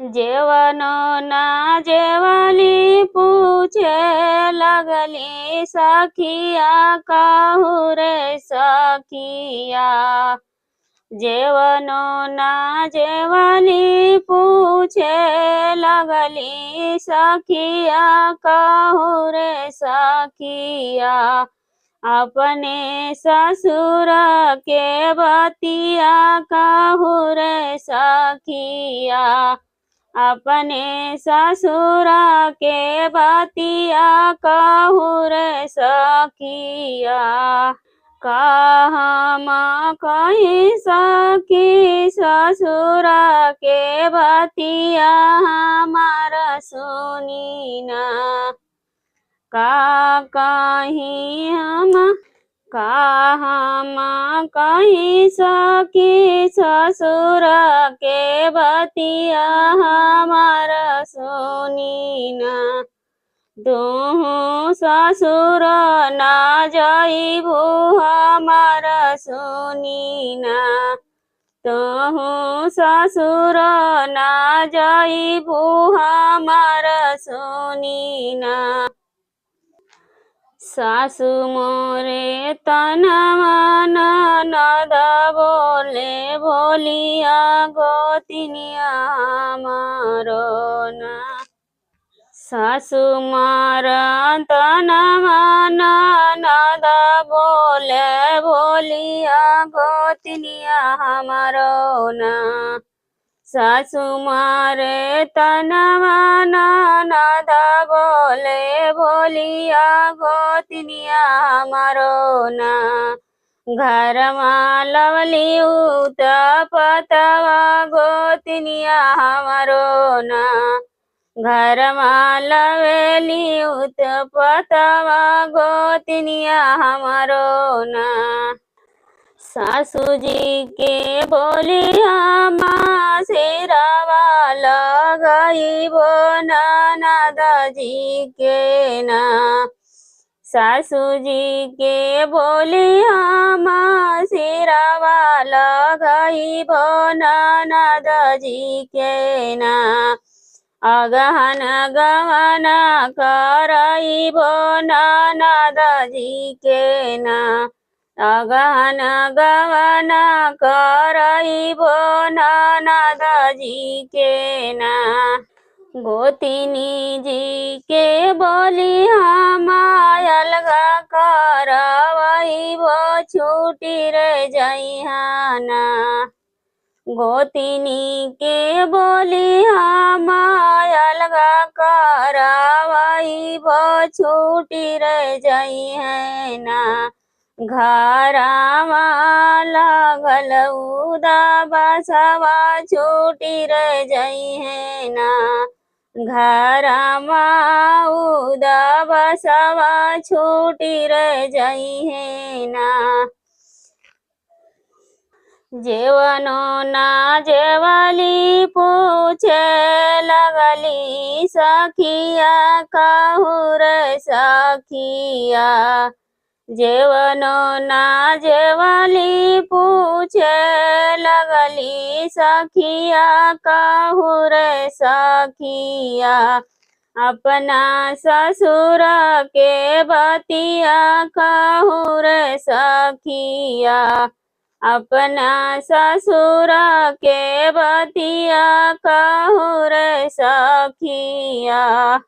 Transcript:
जेवनो ना जेवली पूछे लगली सखिया कहू रे सखिया। जेवनो ना जेवली पूछे लगली सखिया कहू रे सखिया। अपने ससुर के बतिया कहू रे सखिया। अपने ससुर के बतिया कहू रे सखिया। कहम कही सखी ससुर के बतिया हमार सुनी ना। का कहीं हम कहीं सखी ससुर के बतिया हमार सुनी ना। तुहु ससुर ना जइबू हमार सुनी ना। तुहु ससुर ना जइबू हमार सुनी ना। सासु मोरे तनवा ननद बोले भोलिया गोतिनिया हमारो ना। सासु मार तनवा ननद बोले भोलिया गोतिनिया हमारो ना। सासु मारे तनवा ननद बोले भोलिया गोतिनिया हमारो ना। घर में लवली पतवा गोतिनिया हमारो ना। घर में लवेली पतवा गोतिनिया हमारो ना। सासू जी के बोलिया माँ सिरवा लगइबो ननद जी के ना। सासू जी के बोलिया माँ सिरवा लगइबो ननद जी के ना। अगहन गहन करइबो ननद जी के ना। अगहन गहन करइबो ननद जी के ना। गोतिनी जी के बोलिया मायलगा करवइबो छुटी रे जइहाना। गोतिनी के बोलिया मायलगा करवइबो छुटी रे जइहाना। घरमा लगल उदाबसवा छुटी रे जइहाना। घरमा उदाबसवा छुटी रे जइहाना। जेवनो ना जेवली पूछे लगली सखिया कहू रे सखिया। जेवनो ना जेवली पूछे लगली सखिया कहू रे सखिया। अपना ससुर के बतिया कहू रे सखिया। अपना ससुर के बतिया कहू रे सखिया।